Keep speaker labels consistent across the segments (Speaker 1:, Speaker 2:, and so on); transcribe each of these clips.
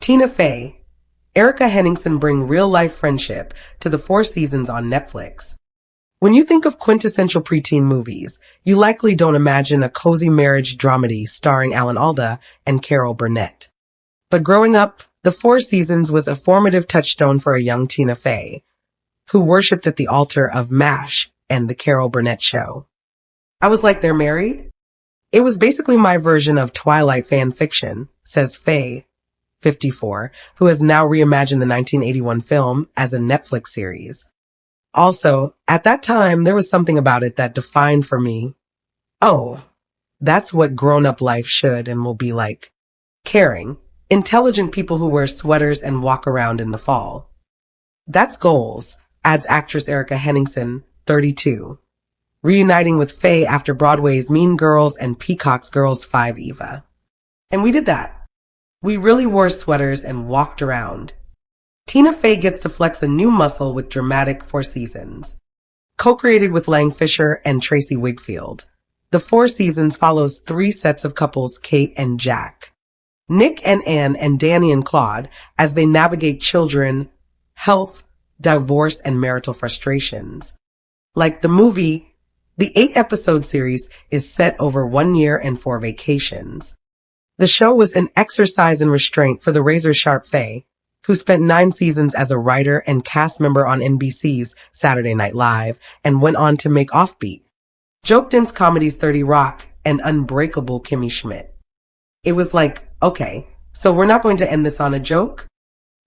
Speaker 1: Tina Fey, Erika Henningsen bring real-life friendship to the Four Seasons on Netflix. When you think of quintessential preteen movies, you likely don't imagine a cozy marriage dramedy starring Alan Alda and Carol Burnett. But growing up, The Four Seasons was a formative touchstone for a young Tina Fey, who worshipped at the altar of MASH and The Carol Burnett Show. I was like, they're married? It was basically my version of Twilight fan fiction, says Fey, 54, who has now reimagined the 1981 film as a Netflix series. Also, at that time, there was something about it that defined for me, oh, that's what grown-up life should and will be like. Caring, intelligent people who wear sweaters and walk around in the fall. That's goals, adds actress Erika Henningsen, 32, reuniting with Fey after Broadway's Mean Girls and Peacock's Girls 5 Eva. And we did that. We really wore sweaters and walked around. Tina Fey gets to flex a new muscle with dramatic Four Seasons. Co-created with Lang Fisher and Tracy Wigfield, The Four Seasons follows three sets of couples, Kate and Jack, Nick and Anne, and Danny and Claude, as they navigate children, health, divorce, and marital frustrations. Like the movie, the 8-episode series is set over 1 year and 4 vacations. The show was an exercise in restraint for the razor-sharp Fey, who spent 9 seasons as a writer and cast member on NBC's Saturday Night Live and went on to make Offbeat, Joke Dance comedies 30 Rock, and Unbreakable Kimmy Schmidt. It was like, okay, so we're not going to end this on a joke?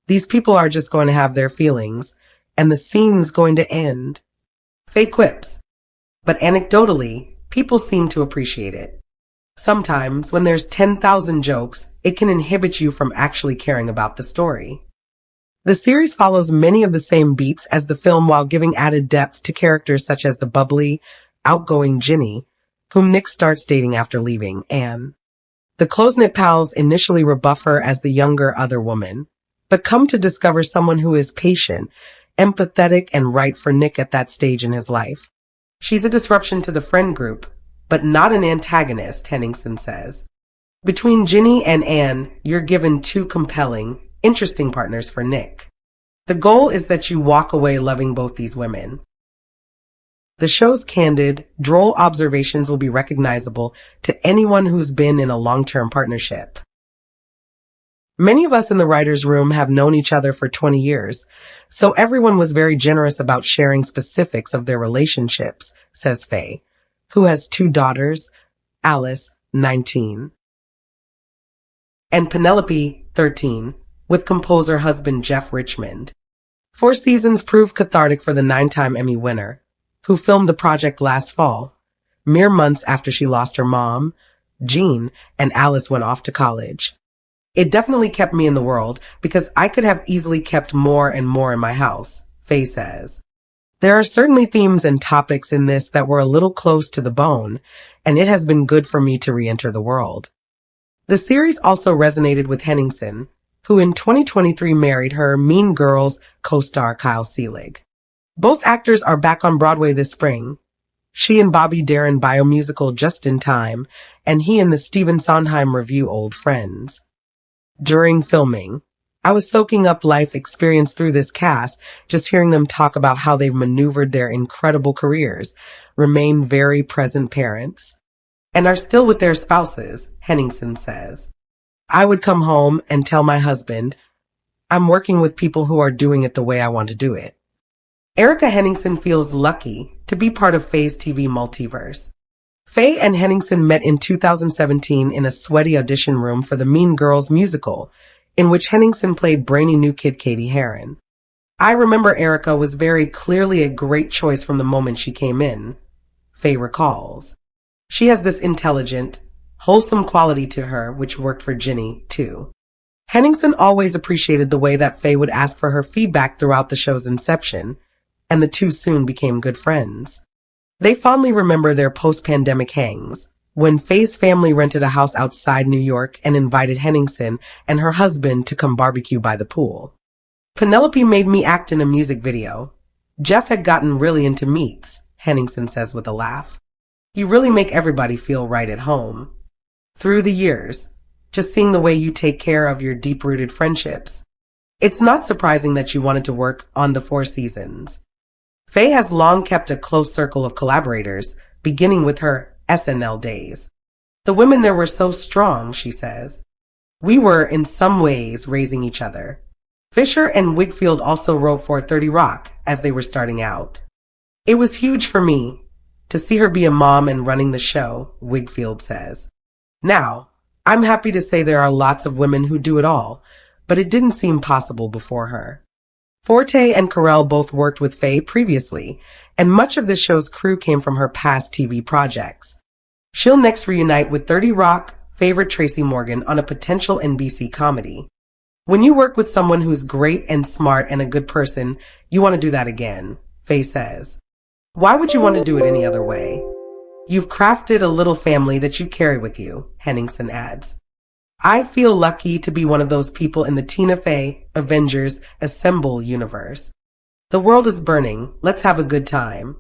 Speaker 1: These people are just going to have their feelings, and the scene's going to end. Fey quips. But anecdotally, people seem to appreciate it. Sometimes, when there's 10,000 jokes, it can inhibit you from actually caring about the story. The series follows many of the same beats as the film while giving added depth to characters such as the bubbly, outgoing Ginny, whom Nick starts dating after leaving Anne. The close-knit pals initially rebuff her as the younger other woman, but come to discover someone who is patient, empathetic, and right for Nick at that stage in his life. She's a disruption to the friend group, but not an antagonist, Henningsen says. Between Ginny and Anne, you're given two compelling, interesting partners for Nick. The goal is that you walk away loving both these women. The show's candid, droll observations will be recognizable to anyone who's been in a long-term partnership. Many of us in the writer's room have known each other for 20 years, so everyone was very generous about sharing specifics of their relationships, says Fey, who has 2 daughters, Alice, 19, and Penelope, 13, with composer husband Jeff Richmond. Four Seasons proved cathartic for the 9-time Emmy winner, who filmed the project last fall, mere months after she lost her mom, Jean, and Alice went off to college. It definitely kept me in the world because I could have easily kept more and more in my house, Fey says. There are certainly themes and topics in this that were a little close to the bone, and it has been good for me to re-enter the world. The series also resonated with Henningsen, who in 2023 married her Mean Girls co-star Kyle Seelig. Both actors are back on Broadway this spring. She and Bobby Darin biomusical Just in Time, and he in the Stephen Sondheim review Old Friends. During filming, I was soaking up life experience through this cast, just hearing them talk about how they've maneuvered their incredible careers, remain very present parents, and are still with their spouses, Henningsen says. I would come home and tell my husband, I'm working with people who are doing it the way I want to do it. Erika Henningsen feels lucky to be part of Fey's TV multiverse. Fey and Henningsen met in 2017 in a sweaty audition room for the Mean Girls musical, in which Henningsen played brainy new kid Katie Heron. I remember Erika was very clearly a great choice from the moment she came in, Fey recalls. She has this intelligent, wholesome quality to her, which worked for Ginny, too. Henningsen always appreciated the way that Fey would ask for her feedback throughout the show's inception, and the two soon became good friends. They fondly remember their post-pandemic hangs, when Fey's family rented a house outside New York and invited Henningsen and her husband to come barbecue by the pool. Penelope made me act in a music video. Jeff had gotten really into meats, Henningsen says with a laugh. You really make everybody feel right at home. Through the years, just seeing the way you take care of your deep-rooted friendships. It's not surprising that you wanted to work on the Four Seasons. Faye has long kept a close circle of collaborators, beginning with her SNL days. The women there were so strong, she says. We were, in some ways, raising each other. Fisher and Wigfield also wrote for 30 Rock as they were starting out. It was huge for me to see her be a mom and running the show, Wigfield says. Now, I'm happy to say there are lots of women who do it all, but it didn't seem possible before her. Forte and Carell both worked with Faye previously, and much of the show's crew came from her past TV projects. She'll next reunite with 30 Rock favorite Tracy Morgan on a potential NBC comedy. When you work with someone who's great and smart and a good person, you want to do that again, Faye says. Why would you want to do it any other way? You've crafted a little family that you carry with you, Henningsen adds. I feel lucky to be one of those people in the Tina Fey Avengers Assemble universe. The world is burning. Let's have a good time.